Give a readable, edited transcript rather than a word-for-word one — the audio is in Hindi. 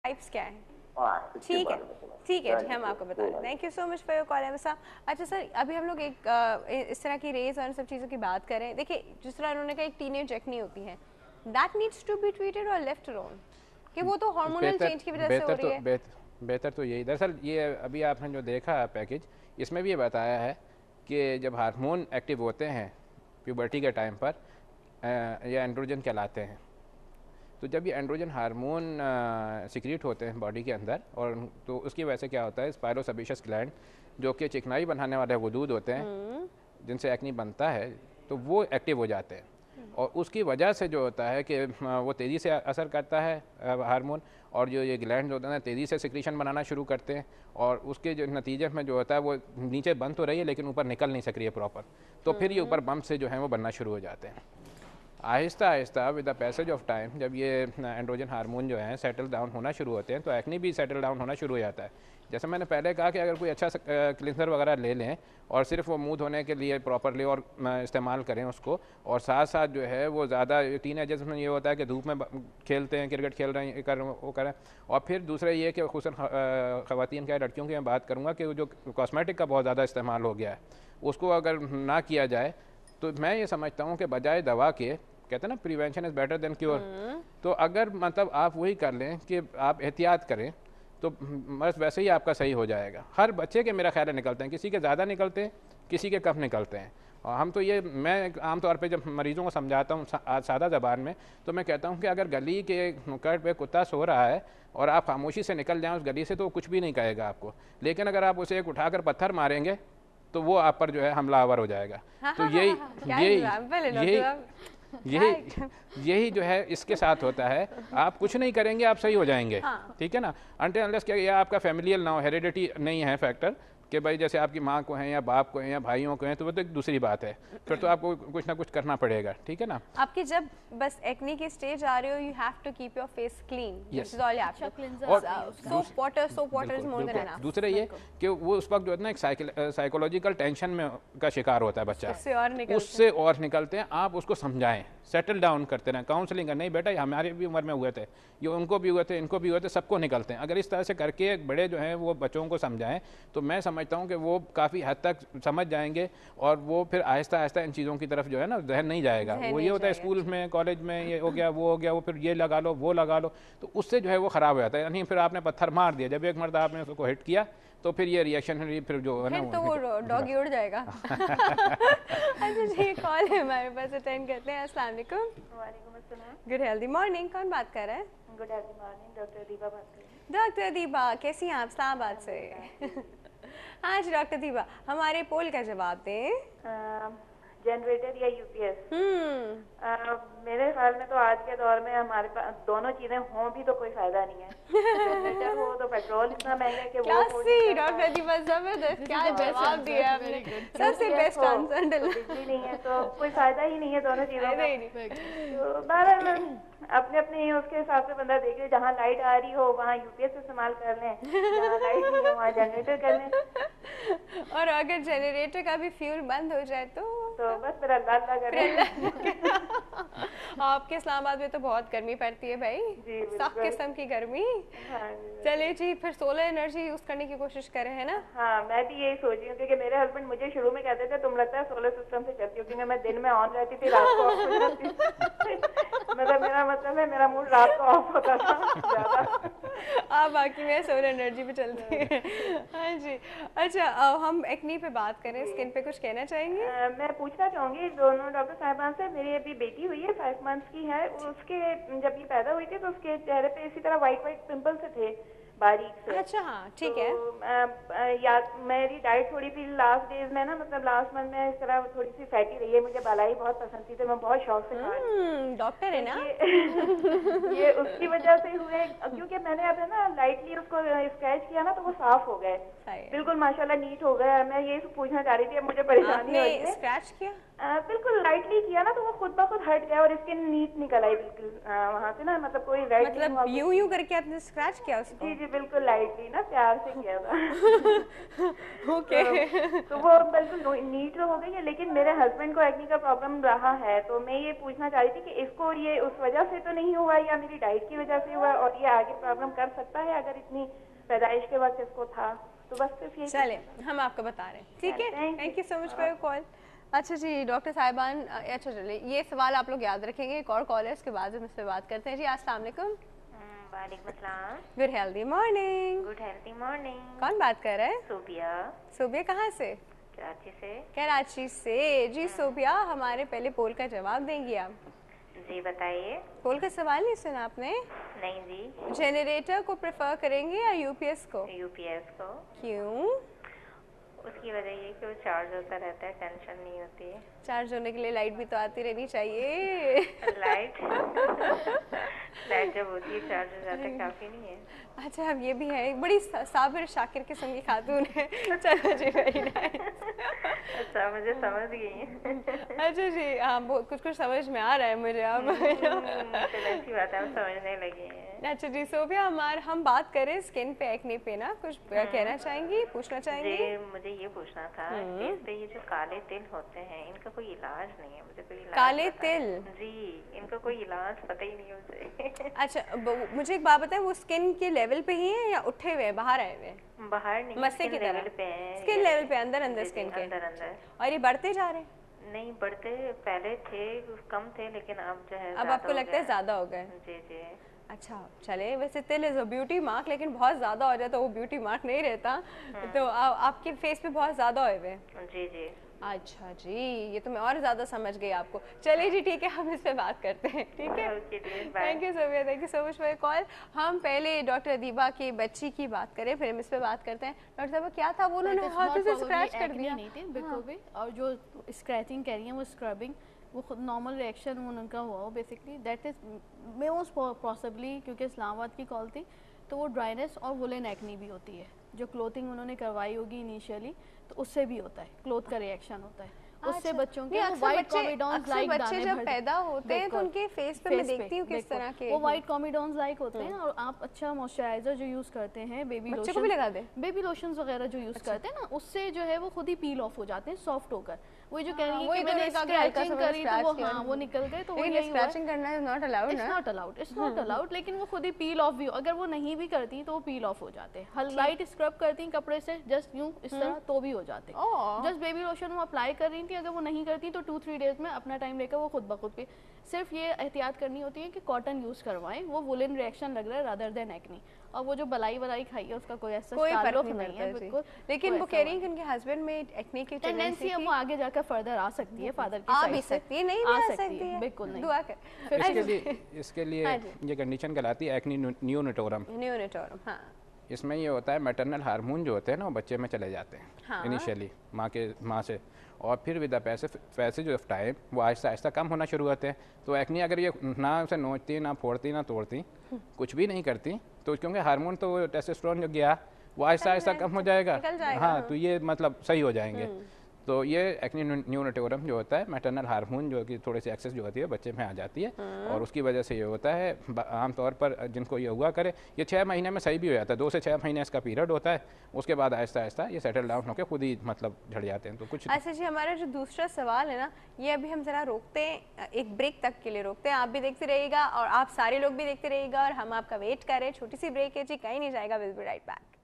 टाइप्स क्या है? हाँ, ठीक है, ठीक है जी, हम आपको बता दें। Thank you so much for your call Ahmed साहब। अच्छा सर, अभी हम लोग एक इस तरह की रेज और सब चीज़ों की बात करें। देखिए, जिस तरह उन्होंने कहा एक टीनेज एक्ने होती है, that needs to be treated और लेफ्ट अलोन, कि वो तो हार्मोनल बेहतर चेंज की वजह से हो बेहतर रही तो है। बेहतर तो यही, दरअसल ये अभी आपने जो देखा पैकेज, इसमें भी ये बताया है कि जब हार्मोन एक्टिव होते हैं प्यूबर्टी के टाइम पर, ये एंड्रोजन कहलाते हैं। तो जब ये एंड्रोजन हार्मोन सिक्रीट होते हैं बॉडी के अंदर, और तो उसकी वजह से क्या होता है, स्पाइरोसेबेशियस ग्लैंड जो कि चिकनाई बनाने वाले गुदूद होते हैं जिनसे एक्नी बनता है, तो वो एक्टिव हो जाते हैं। और उसकी वजह से जो होता है कि वो तेज़ी से असर करता है हार्मोन, और जो ये ग्लैंड होते हैं तेज़ी से सिक्रीशन बनाना शुरू करते हैं, और उसके जो नतीजे में जो होता है वो नीचे बन तो रही है लेकिन ऊपर निकल नहीं सक रही है प्रॉपर। तो फिर ये ऊपर बम्प से जो है वो बनना शुरू हो जाते हैं। Aahista Aahista with the passage of time जब ये एंड्रोजन हार्मोन जो हैं सेटल डाउन होना शुरू होते हैं, तो एक्ने भी सेटल डाउन होना शुरू हो जाता है। जैसे मैंने पहले कहा कि अगर कोई अच्छा क्लिनजर वगैरह ले लें और सिर्फ वो मुंह धोने के लिए प्रॉपरली और इस्तेमाल करें उसको, और साथ साथ जो है वो ज़्यादा टीनेजर्स में ये होता है कि धूप में खेलते हैं, क्रिकेट खेल रहे हैं, वो करें। और फिर दूसरा ये कि खुसूसन ख़वातीन का, लड़कियों की मैं बात करूँगा कि जो कॉस्मेटिक का बहुत ज़्यादा इस्तेमाल हो गया है, उसको अगर ना किया जाए तो मैं ये समझता हूँ कि बजाय दवा के, कहते हैं ना prevention is better than cure, तो अगर मतलब आप वही कर लें कि आप एहतियात करें तो बस वैसे ही आपका सही हो जाएगा। हर बच्चे के मेरा ख्याल है निकलते हैं, किसी के ज़्यादा निकलते हैं, किसी के कम निकलते हैं। और हम तो ये, मैं आमतौर पे जब मरीज़ों को समझाता हूँ सादा ज़बान में, तो मैं कहता हूँ कि अगर गली के नुक्कड़ पे कुत्ता सो रहा है और आप खामोशी से निकल जाएँ उस गली से, तो वो कुछ भी नहीं कहेगा आपको। लेकिन अगर आप उसे एक उठाकर पत्थर मारेंगे तो वो आप पर जो है हमलावर हो जाएगा। तो यही जो है इसके साथ होता है। आप कुछ नहीं करेंगे, आप सही हो जाएंगे। ठीक है ना, अनटिल अनलेस क्या ये आपका फैमिलियल ना हो, हेरिडिटी नहीं है फैक्टर कि भाई जैसे आपकी माँ को हैं या बाप को हैं या भाइयों को हैं, तो वो तो एक दूसरी बात है, फिर तो आपको कुछ ना कुछ करना पड़ेगा। ठीक है ना, आपकी जब बस एक्ने की स्टेज आ रही हो, you have to keep your face clean, this is all you have to. और soap water is more than enough. दूसरा ये कि वो उस वक्त जो है ना एक साइकोलॉजिकल टेंशन में का शिकार होता है बच्चा, उससे और निकलते हैं। आप उसको समझाएं, सेटल डाउन करते रहें, काउंसलिंग नहीं बेटा हमारे भी उम्र में हुए थे, ये उनको भी हुए थे, इनको भी हुए थे, सबको निकलते हैं। अगर इस तरह से करके बड़े जो हैं वो बच्चों को समझाएं, तो मैं समझता हूँ कि वो काफ़ी हद तक समझ जाएंगे, और वो फिर आहिस्ता आहिस्ता इन चीज़ों की तरफ जो है ना जहन नहीं जाएगा। वो ये होता है स्कूल में, कॉलेज में ये हो गया, वो हो गया, वो फिर ये लगा लो, वो लगा लो, तो उससे जो है वो ख़राब हो जाता है। यानी फिर आपने पत्थर मार दिया, जब एक मरतबा आपने उसको हिट किया तो फिर ये रिएक्शन फिर जो है ना, तो वो डॉग उड़ जाएगा। अच्छा जी, कॉल है हमारे पास, अटेंड करते हैं। अस्सलाम वालेकुम। वालेकुम अस्सलाम। गुड हेल्दी मॉर्निंग, कौन बात कर रहा है? Good healthy morning, doctor Deepa बात कर रही हूँ। डॉक्टर दीपा, कैसी हैं आप? इस्लामाबाद से। हाँ जी डॉक्टर दीपा, हमारे पोल का जवाब दें। जनरेटर या यूपीएस? मेरे ख्याल में तो आज के दौर में हमारे पास दोनों चीजें हों भी तो कोई फायदा नहीं है। जनरेटर हो तो पेट्रोल इतना महंगा है कि वो डॉक्टर दीपा जबरदस्त, क्या जवाब दिया आपने, सबसे बेस्ट आंसर। बिजली नहीं है तो कोई फायदा ही नहीं है दोनों चीजों का। तो बहरहाल अपने अपने उसके हिसाब से बंदा देखे, जहाँ लाइट आ रही हो वहाँ यूपीएस इस्तेमाल कर लें, जहाँ लाइट नहीं हो वहाँ जनरेटर कर लें। और अगर जनरेटर का भी फ्यूल बंद हो जाए तो बस फिर अल्लाह करे। आपके इस्लामाबाद में तो बहुत गर्मी पड़ती है भाई, सख्त किस्म की गर्मी। चलिए जी, फिर सोलर एनर्जी यूज करने की कोशिश करें, है ना? हाँ, मैं भी यही सोच रही हूँ, क्योंकि मेरे हस्बैंड मुझे शुरू में कहते थे तुम लगता है सोलर सिस्टम से चलती हो, क्योंकि मैं दिन में ऑन रहती थी, रात को ऑफ हो जाती थी। मतलब है मेरा मूड रात को ऑफ होता था ज्यादा। आप बाकी में सोलर एनर्जी पे चलती है। हाँ जी। अच्छा, हम एक्नी पे बात करें, स्किन पे कुछ कहना चाहेंगे? मैं पूछना चाहूंगी दोनों डॉक्टर साहिबान से, मेरी अभी बेटी हुई है 5 मंथ्स की है, उसके जब ये पैदा हुई थी तो उसके चेहरे पे इसी तरह व्हाइट पिंपल से थे, बारीक से। अच्छा, हाँ ठीक है। मेरी डाइट थोड़ी सी लास्ट डेज में ना, मतलब लास्ट मंथ में इस तरह थोड़ी सी फैटी रही है। मुझे बालाई बहुत पसंद थी तो मैं बहुत शौक से खा रही। डॉक्टर है ना? ये उसकी वजह से हुए, क्योंकि मैंने अब है ना लाइटली उसको स्क्रैच किया ना तो वो साफ हो गए, बिल्कुल माशाल्लाह नीट हो गया। मैं ये पूछना चाह रही थी, अब मुझे परेशानी हो रही है। स्क्रैच किया? बिल्कुल लाइटली किया ना तो वो खुद ब खुद हट गया और स्किन नीट निकल आई बिल्कुल वहाँ से ना, मतलब कोई रेड, मतलब यूं करके आपने स्क्रैच किया उसको? जी बिल्कुल लाइटली ना, प्यार से किया था। ओके तो वो बिल्कुल नीट हो गई है, लेकिन मेरे हस्बैंड को एक्ने का प्रॉब्लम रहा है, तो मैं ये पूछना चाह रही थी कि इसको ये उस वजह से तो नहीं हुआ या मेरी डाइट की वजह से हुआ, और ये आगे प्रॉब्लम कर सकता है अगर इतनी पैदाइश के वक्त इसको था? तो बस सिर्फ ये। चले हम आपको बता रहे हैं, ठीक है। Thank you so much for your call. अच्छा जी डॉक्टर साहिबान, अच्छा चलिए ये सवाल आप लोग याद रखेंगे, एक और कॉलर इसके बाद हम इस पर बात करते हैं। जी अस्सलाम वालेकुम। वालेकुम अस्सलाम। Good healthy morning. Good healthy morning. कौन बात कर रहा है? सोबिया। सोबिया कहाँ से? कराची से। कराची से। जी सोबिया, हमारे पहले पोल का जवाब देंगी आप? जी बताइए। पोल का सवाल नहीं सुना आपने? नहीं जी। जनरेटर को प्रेफर करेंगे या यूपीएस को? यूपीएस को। क्यों? उसकी वजह ये कि वो चार्ज होता रहता है, टेंशन नहीं होती है। चार्ज होने के लिए लाइट भी तो आती रहनी चाहिए। लाइट लाइट जब होती है चार्ज हो जाता है, काफी नहीं है। अच्छा अब ये भी है, एक बड़ी साबिर शाकिर किस्म की खातून है। चलो जी वेरी नाइस। अच्छा मुझे समझ गई है। अच्छा जी हाँ कुछ कुछ समझ में आ रहा है मुझे अब। चलो अच्छी बात है, हम समझने लगे हैं। अच्छा जी सोबिया, हम बात करें स्किन पे एक्ने पे ना, कुछ कहना चाहेंगी, पूछना चाहेंगी? जी मुझे ये पूछना था फेस पे ये जो काले तिल होते हैं इनका कोई इलाज नहीं है, मुझे कोई इलाज काले तिल? जी इनका कोई इलाज पता ही नहीं है मुझे। अच्छा मुझे एक बात बताएं, वो स्किन के लेवल पे ही है या उठे हुए हैं, बाहर आए हुए हैं? बाहर नहीं, मस्से की लेवल पे हैं। स्किन लेवल पे, अंदर अंदर स्किन के अंदर अंदर। और ये बढ़ते जा रहे हैं? नहीं बढ़ते, पहले थे कम थे लेकिन अब जो है अब आपको लगता है ज्यादा हो गए? जी जी। अच्छा चले, वैसे तिल इज अ ब्यूटी मार्क, लेकिन बहुत ज्यादा हो जाए तो वो ब्यूटी मार्क नहीं रहता। तो आपके फेस पे बहुत ज्यादा हुए हुए हैं? जी जी। अच्छा जी, ये तो मैं और ज्यादा समझ गई आपको। चलिए जी ठीक है, हम इस पे बात करते हैं, ठीक है। Thank you Sobia, thank you so much for your call. हम पहले डॉक्टर अदीबा की बच्ची की बात करें, फिर हम इस पे बात करते हैं। डॉक्टर साहब क्या था वो, उन्होंने हाथों से स्क्रैच कर दिया? नहीं थे बिल्कुल भी, और जो स्क्रैचिंग कह रही हैं वो स्क्रबिंग, वो खुद नॉर्मल रिएक्शन उनका हुआ हो basically, that is most possibly, क्योंकि इस्लामाबाद की कॉल थी तो वो ड्राइनेस और वुलन एक्नी भी होती है, जो क्लोथिंग उन्होंने करवाई होगी इनिशियली तो उससे भी होता है, क्लोथ का रिएक्शन होता है उससे। बच्चों के व्हाइट कॉमिडॉन्स लाइक बच्चे जब पैदा होते हैं तो उनके फेस पे मैं देखती हूँ किस तरह के वो व्हाइट कॉमिडॉन्स लाइक होते हैं। और आप अच्छा मॉइस्चराइजर जो यूज करते हैं, बेबी लोशन को भी लगा दे, बेबी लोशंस वगैरह जो यूज करते हैं ना, उससे जो है वो खुद ही पील ऑफ हो जाते हैं सॉफ्ट होकर। वो जो कह रही है कि मैंने स्क्रैचिंग करी तो वो हाँ वो निकल गए, तो वो यही स्क्रैचिंग करना is not allowed, it's not allowed, it's not allowed. लेकिन वो खुद ही पील ऑफ भी, अगर वो नहीं भी करती तो वो पील ऑफ हो जाते हैं। लाइट स्क्रब करती हैं कपड़े से जस्ट यूं इस तरह तो भी हो जाते हैं। जस्ट बेबी लोशन वो अप्लाई कर रही थी, अगर वो नहीं करती तो 2-3 डेज में अपना टाइम लेकर वो खुद ब खुद पे। सिर्फ ये एहतियात करनी होती है कि कॉटन यूज करवाएं, वो वुलन रिएक्शन लग रहा है रादर देन एक्नी। और वो जो बलाई वलाई खाई है उसका कोई ऐसा ताल्लुक नहीं है बिल्कुल। लेकिन वो कह रही है कि उनके हस्बैंड में एक्ने की टेंडेंसी है, वो आगे जाकर फर्दर आ सकती है, फादर की आ भी सकती है, नहीं आ सकती है, बिल्कुल नहीं। दुआ कर। इसके लिए ये कंडीशन कहलाती है एक्नी नियोनेटोरम। नियोनेटोरम हाँ। इसमें ये होता है मैटरनल हार्मोन जो होते हैं ना वो बच्चे में चले जाते हैं इनिशियली माँ से, और फिर with the passage of time वो आहिस्ता आहिस्ता कम होना शुरू होते हैं। तो एक्नी अगर ये ना उसे नोचती, ना फोड़ती, ना तोड़ती, कुछ भी नहीं करती, तो क्योंकि हार्मोन तो टेस्टोस्टेरोन जो गया वो आहिस्ता आहिस्ता कम हो जाएगा। हाँ तो ये मतलब सही हो जाएंगे। तो ये एक्नी नियोनेटोरम जो होता है मैटरनल हार्मोन जो कि थोड़ी सी एक्सेस जो होती है बच्चे में आ जाती है, और उसकी वजह से ये होता है। आमतौर पर जिनको ये हुआ करे ये 6 महीने में सही भी हो जाता है, 2 से 6 महीने इसका पीरियड होता है, उसके बाद आहिस्ता आहिस्ता ये सेटल डाउन होकर खुद ही मतलब झड़ जाते हैं। तो कुछ अच्छा जी, हमारा जो दूसरा सवाल है ना, ये अभी हम जरा रोकते हैं, एक ब्रेक तक के लिए रोकते हैं। आप भी देखते रहिएगा और आप सारे लोग भी देखते रहिएगा और हम आपका वेट कर रहे हैं। छोटी सी ब्रेक है जी, कहीं नहीं जाएगा, विल बी राइट बैक।